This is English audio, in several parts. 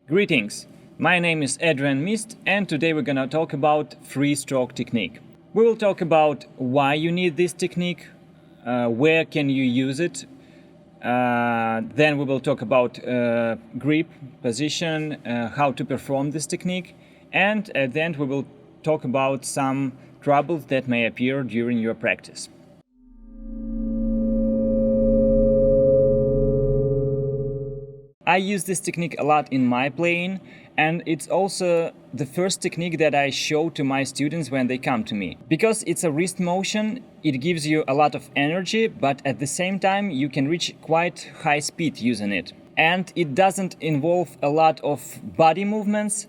Greetings, my name is Adrian Mist and today we're gonna talk about free stroke technique. We will talk about why you need this technique, where can you use it, then we will talk about grip, position, how to perform this technique, and at the end we will talk about some troubles that may appear during your practice. I use this technique a lot in my playing, and it's also the first technique that I show to my students when they come to me. Because it's a wrist motion, it gives you a lot of energy, but at the same time you can reach quite high speed using it. And it doesn't involve a lot of body movements,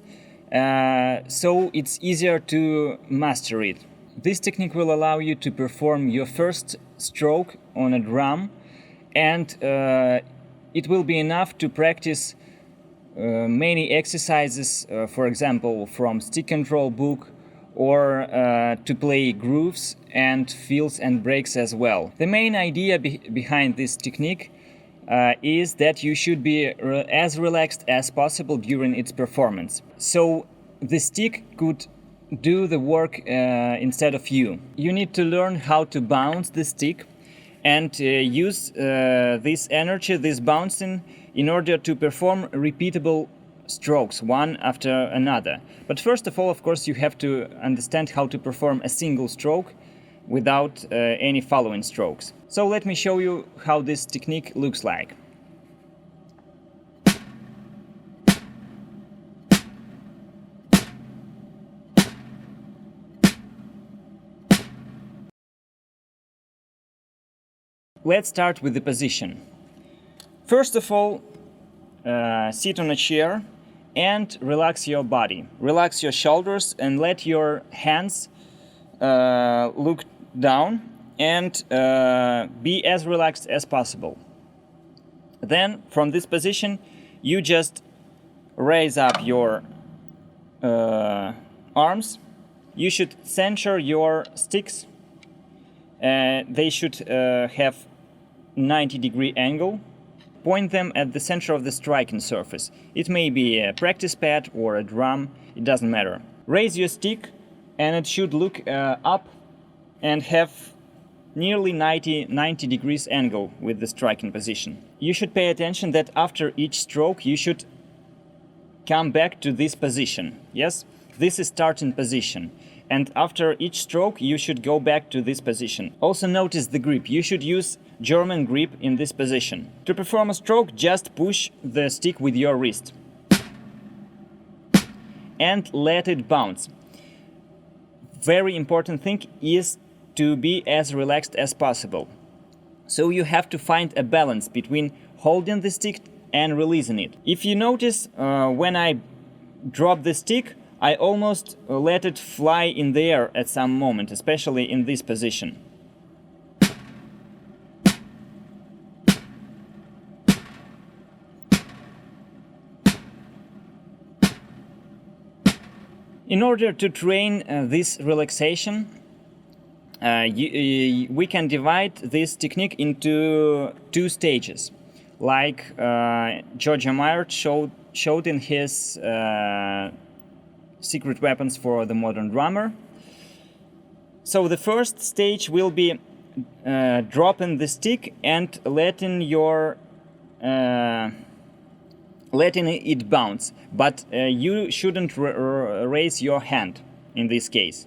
so it's easier to master it. This technique will allow you to perform your first stroke on a drum, and it will be enough to practice many exercises, for example, from stick control book, or to play grooves and fills and breaks as well. The main idea behind this technique is that you should be as relaxed as possible during its performance. So the stick could do the work instead of you. You need to learn how to bounce the stick and use this energy, this bouncing, in order to perform repeatable strokes, one after another. But first of all, of course, you have to understand how to perform a single stroke without any following strokes. So let me show you how this technique looks like. Let's start with the position. First of all, sit on a chair and relax your body. Relax your shoulders and let your hands look down and be as relaxed as possible. Then, from this position, you just raise up your arms. You should center your sticks. They should have 90-degree angle. Point them at the center of the striking surface. It may be a practice pad or a drum, it doesn't matter. Raise your stick and it should look up and have nearly 90 degrees angle with the striking position. You should pay attention that after each stroke you should come back to this position. Yes, this is starting position. And after each stroke you should go back to this position. Also notice the grip. You should use German grip in this position. To perform a stroke, just push the stick with your wrist and let it bounce. Very important thing is to be as relaxed as possible. So you have to find a balance between holding the stick and releasing it. If you notice, when I drop the stick, I almost let it fly in the air at some moment, especially in this position. In order to train this relaxation, we can divide this technique into two stages, like George Meyer showed in his Secret Weapons for the Modern Drummer. So the first stage will be dropping the stick and letting it bounce, but you shouldn't raise your hand in this case.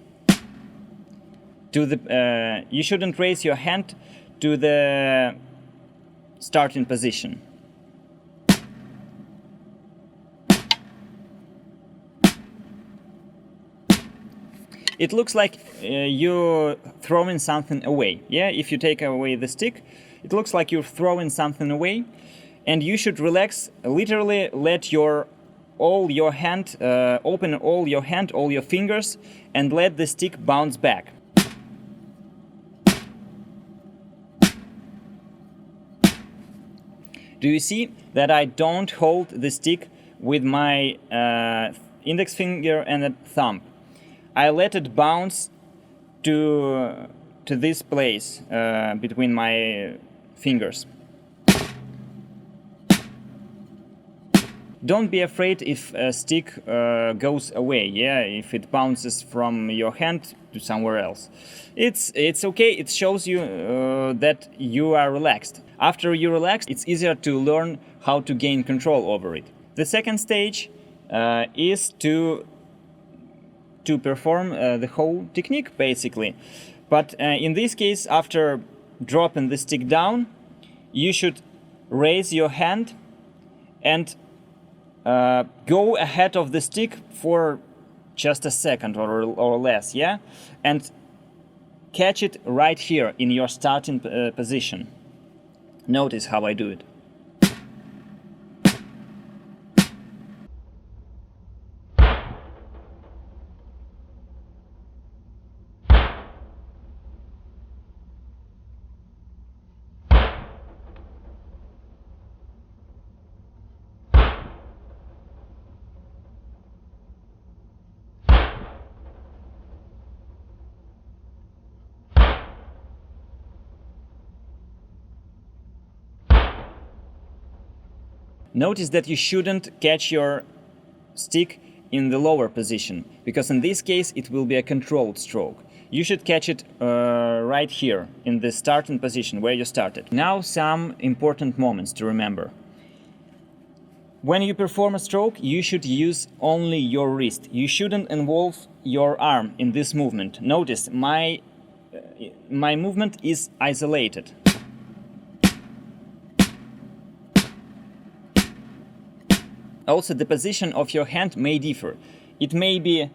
You shouldn't raise your hand to the starting position. It looks like you're throwing something away. Yeah, if you take away the stick, it looks like you're throwing something away, and you should relax. Literally, let all your hand, open all your hand, all your fingers, and let the stick bounce back. Do you see that I don't hold the stick with my index finger and a thumb? I let it bounce to this place between my fingers. Don't be afraid if a stick goes away, yeah, if it bounces from your hand to somewhere else. It's okay, it shows you that you are relaxed. After you relax, it's easier to learn how to gain control over it. The second stage is to perform the whole technique, basically. But in this case, after dropping the stick down, you should raise your hand and go ahead of the stick for just a second or less, yeah? And catch it right here in your starting position. Notice how I do it. Notice that you shouldn't catch your stick in the lower position, because in this case it will be a controlled stroke. You should catch it right here in the starting position where you started. Now some important moments to remember. When you perform a stroke, you should use only your wrist. You shouldn't involve your arm in this movement. Notice my movement is isolated. Also, the position of your hand may differ. It may be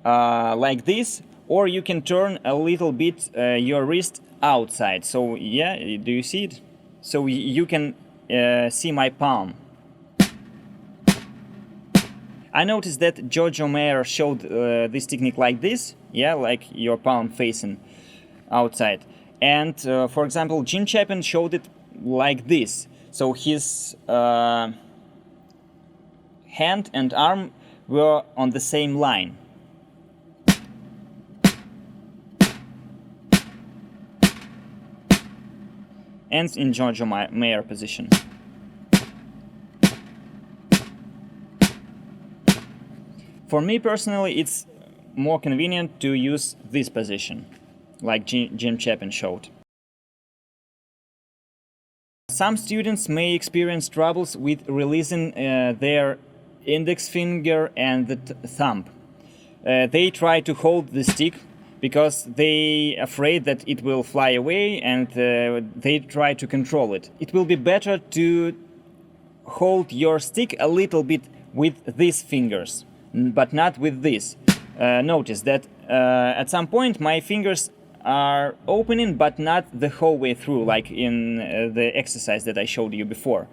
like this, or you can turn a little bit your wrist outside. So yeah, do you see it? So you can see my palm. I noticed that Giorgio Mayer showed this technique like this, yeah, like your palm facing outside. And for example, Jim Chapin showed it like this. So his hand and arm were on the same line. And in Giorgio Mayer position. For me personally, it's more convenient to use this position, like Jim Chapin showed. Some students may experience troubles with releasing their index finger and the thumb. They try to hold the stick because they are afraid that it will fly away, and they try to control it. It will be better to hold your stick a little bit with these fingers, but not with this. Notice that at some point my fingers are opening, but not the whole way through, like in the exercise that I showed you before.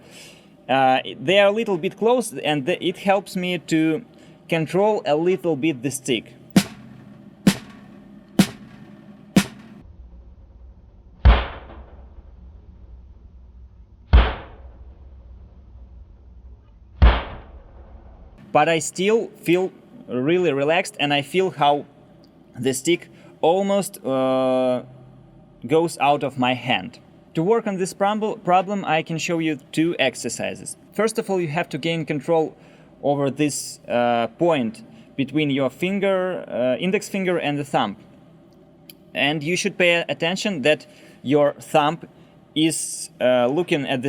They are a little bit close, and it helps me to control a little bit the stick. But I still feel really relaxed, and I feel how the stick almost goes out of my hand. To work on this problem, I can show you two exercises. First of all, you have to gain control over this point between your finger, index finger and the thumb. And you should pay attention that your thumb is looking at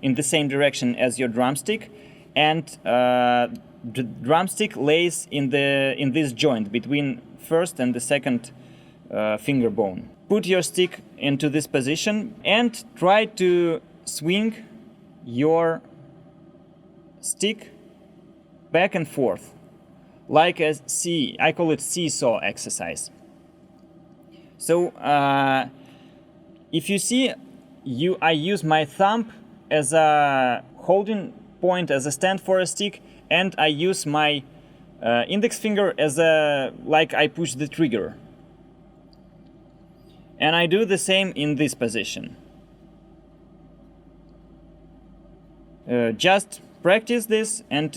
in the same direction as your drumstick, and the drumstick lays in this joint between first and the second finger bone. Put your stick into this position and try to swing your stick back and forth, like a I call it seesaw exercise. So if you see, I use my thumb as a holding point, as a stand for a stick, and I use my index finger as like I push the trigger. And I do the same in this position. Just practice this and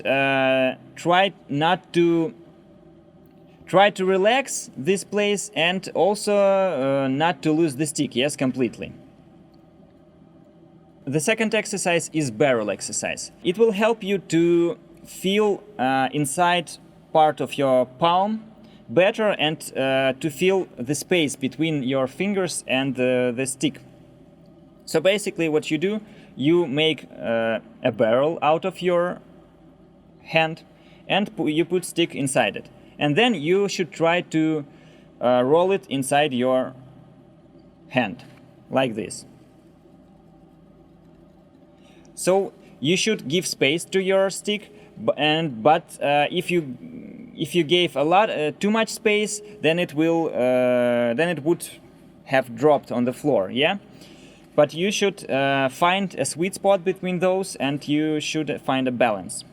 try to relax this place, and also not to lose the stick, yes, completely. The second exercise is barrel exercise. It will help you to feel inside part of your palm better and to feel the space between your fingers and the stick. So basically what you do, you make a barrel out of your hand and you put stick inside it. And then you should try to roll it inside your hand, like this. So you should give space to your stick, but if you gave a lot too much space, then it would have dropped on the floor. Yeah, but you should find a sweet spot between those, and you should find a balance.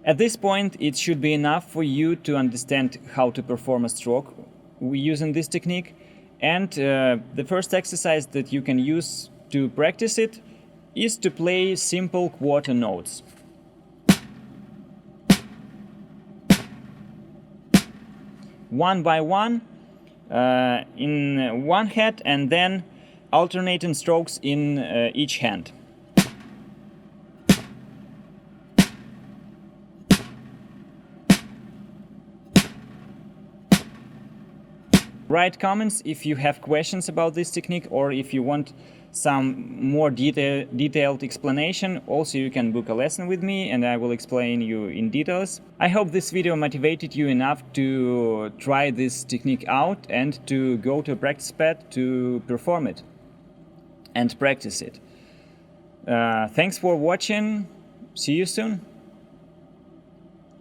At this point, it should be enough for you to understand how to perform a stroke using this technique. And the first exercise that you can use to practice it is to play simple quarter notes. One by one in one hand, and then alternating strokes in each hand. Write comments if you have questions about this technique, or if you want some more detailed explanation. Also, you can book a lesson with me and I will explain you in details. I hope this video motivated you enough to try this technique out and to go to a practice pad to perform it and practice it. Thanks for watching. See you soon.